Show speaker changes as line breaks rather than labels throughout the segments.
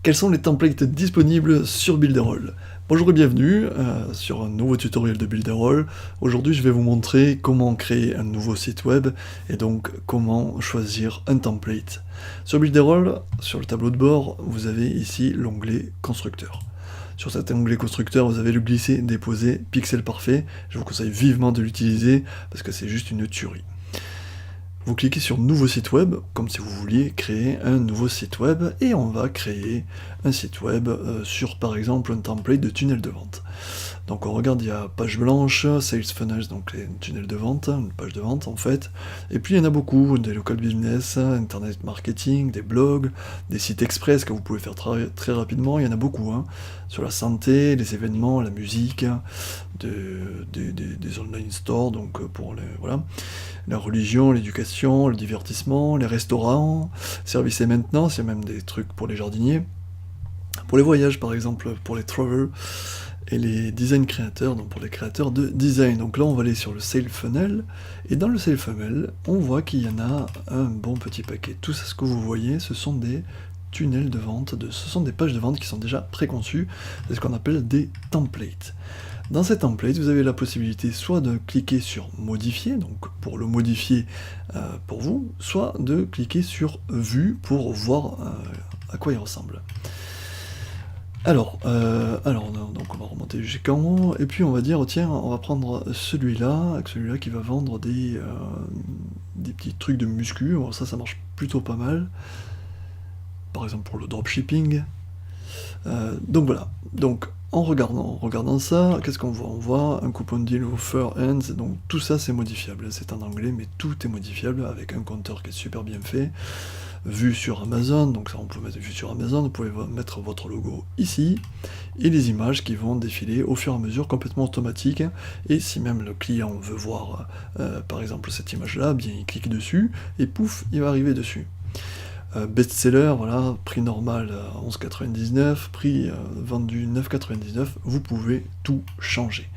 Quels sont les templates disponibles sur Builderall? Bonjour et bienvenue sur un nouveau tutoriel de Builderall. Aujourd'hui je vais vous montrer comment créer un nouveau site web et donc comment choisir un template. Sur Builderall, sur le tableau de bord, vous avez ici l'onglet constructeur. Sur cet onglet constructeur, vous avez le glisser, déposer, pixel parfait. Je vous conseille vivement de l'utiliser parce que c'est juste une tuerie. Vous cliquez sur nouveau site web, comme si vous vouliez créer un nouveau site web, et on va créer un site web sur par exemple un template de tunnel de vente. Donc on regarde, il y a page blanche, sales funnels, donc les tunnels de vente, une page de vente en fait, et puis il y en a beaucoup, des local business, internet marketing, des blogs, des sites express que vous pouvez faire très rapidement, il y en a beaucoup, hein, sur la santé, les événements, la musique, des online stores, donc pour les, voilà, la religion, l'éducation, le divertissement, les restaurants, services et maintenance, il y a même des trucs pour les jardiniers, pour les voyages par exemple, pour les travel, et les design créateurs, donc pour les créateurs de design. Donc là on va aller sur le sales funnel, et dans le sales funnel, on voit qu'il y en a un bon petit paquet. Tout ça, ce que vous voyez, ce sont des tunnels de vente, ce sont des pages de vente qui sont déjà préconçues, c'est ce qu'on appelle des templates. Dans ces templates, vous avez la possibilité soit de cliquer sur modifier, donc pour le modifier pour vous, soit de cliquer sur vue pour voir à quoi il ressemble. Alors, donc on va remonter jusqu'en haut, et puis on va dire, tiens, on va prendre celui-là qui va vendre des petits trucs de muscu. Alors ça marche plutôt pas mal. Par exemple pour le dropshipping. Donc voilà. Donc en regardant ça, qu'est-ce qu'on voit? On voit un coupon deal offer ends, donc tout ça c'est modifiable. C'est en anglais, mais tout est modifiable avec un compteur qui est super bien fait. Vue sur Amazon, donc ça on peut mettre vue sur Amazon, vous pouvez mettre votre logo ici, et les images qui vont défiler au fur et à mesure, complètement automatique, et si même le client veut voir par exemple cette image là, bien il clique dessus, et pouf, il va arriver dessus. Best-seller, voilà, prix normal 11,99, prix vendu 9,99, vous pouvez tout changer.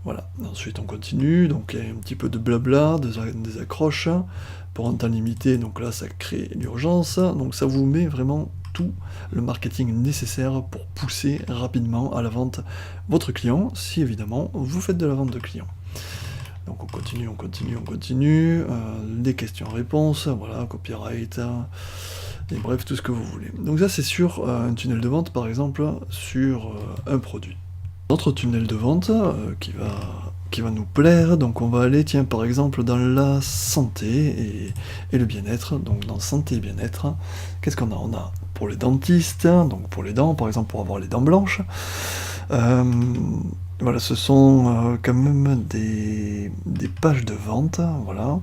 Voilà, ensuite on continue, donc il y a un petit peu de blabla, des accroches, pour un temps limité, donc là ça crée l'urgence, donc ça vous met vraiment tout le marketing nécessaire pour pousser rapidement à la vente votre client, si évidemment vous faites de la vente de clients. Donc on continue, des questions-réponses, voilà, copyright, et bref, tout ce que vous voulez. Donc ça c'est sur un tunnel de vente, par exemple, sur un produit. Notre tunnel de vente qui va nous plaire, donc on va aller, tiens, par exemple, dans la santé et le bien-être. Donc dans santé et bien-être, qu'est-ce qu'on a? On a pour les dentistes, donc pour les dents, par exemple, pour avoir les dents blanches. Voilà, ce sont quand même des pages de vente, voilà.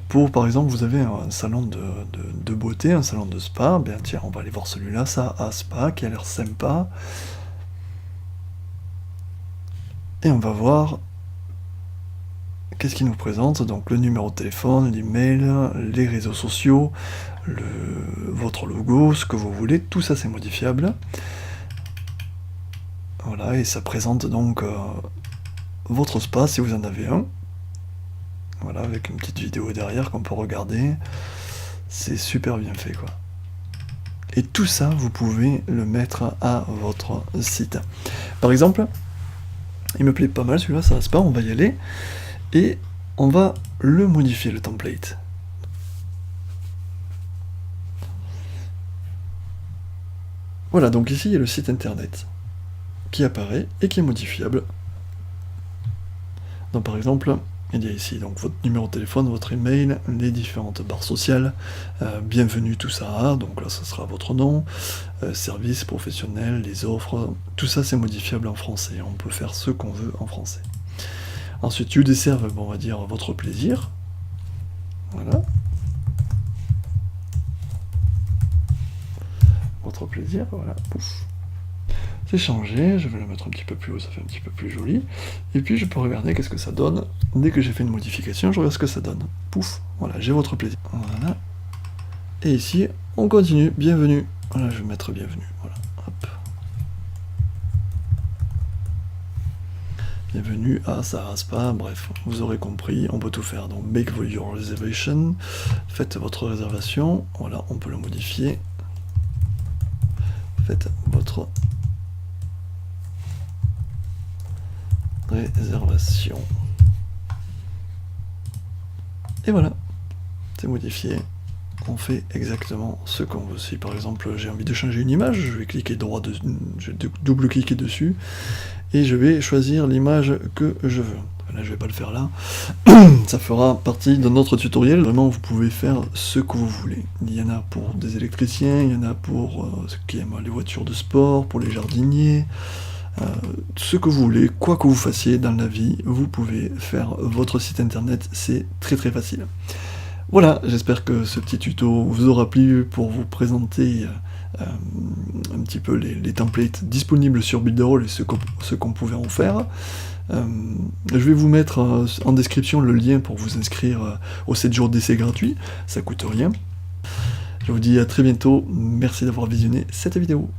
Pour, par exemple, vous avez un salon de beauté, un salon de spa, bien tiens, on va aller voir celui-là, ça, à spa, qui a l'air sympa. Et on va voir qu'est-ce qu'il nous présente, donc le numéro de téléphone, l'email, les réseaux sociaux, votre logo, ce que vous voulez, tout ça c'est modifiable. Voilà, et ça présente donc votre spa si vous en avez un. Voilà, avec une petite vidéo derrière qu'on peut regarder. C'est super bien fait, quoi. Et tout ça, vous pouvez le mettre à votre site. Par exemple, il me plaît pas mal celui-là, ça reste pas, on va y aller. Et on va le modifier, le template. Voilà, donc ici il y a le site internet qui apparaît et qui est modifiable. Donc par exemple, il y a ici donc votre numéro de téléphone, votre email, les différentes barres sociales, bienvenue tout ça, donc là ça sera votre nom, service professionnel, les offres, tout ça c'est modifiable en français, on peut faire ce qu'on veut en français. Ensuite, you deserve, bon, on va dire votre plaisir, voilà. Votre plaisir, voilà, pouf. C'est changé, je vais le mettre un petit peu plus haut, ça fait un petit peu plus joli. Et puis je peux regarder qu'est-ce que ça donne. Dès que j'ai fait une modification, je regarde ce que ça donne. Pouf, voilà, j'ai votre plaisir. Voilà. Et ici, on continue, bienvenue. Voilà, je vais mettre bienvenue, voilà, hop. Bienvenue à Sahara Spa, bref, vous aurez compris, on peut tout faire. Donc, make your reservation, faites votre réservation, voilà, on peut le modifier. faites votre réservation. Et voilà, c'est modifié. On fait exactement ce qu'on veut. Si par exemple j'ai envie de changer une image, je vais cliquer je vais double-cliquer dessus et je vais choisir l'image que je veux. Là je vais pas le faire là. Ça fera partie de notre tutoriel. Vraiment vous pouvez faire ce que vous voulez. Il y en a pour des électriciens, il y en a pour ceux qui aiment les voitures de sport, pour les jardiniers. Ce que vous voulez, quoi que vous fassiez dans la vie, vous pouvez faire votre site internet, c'est très très facile. Voilà, j'espère que ce petit tuto vous aura plu pour vous présenter un petit peu les templates disponibles sur Builderall et ce qu'on pouvait en faire. Je vais vous mettre en description le lien pour vous inscrire aux 7 jours d'essai gratuit, ça coûte rien. Je vous dis à très bientôt, merci d'avoir visionné cette vidéo.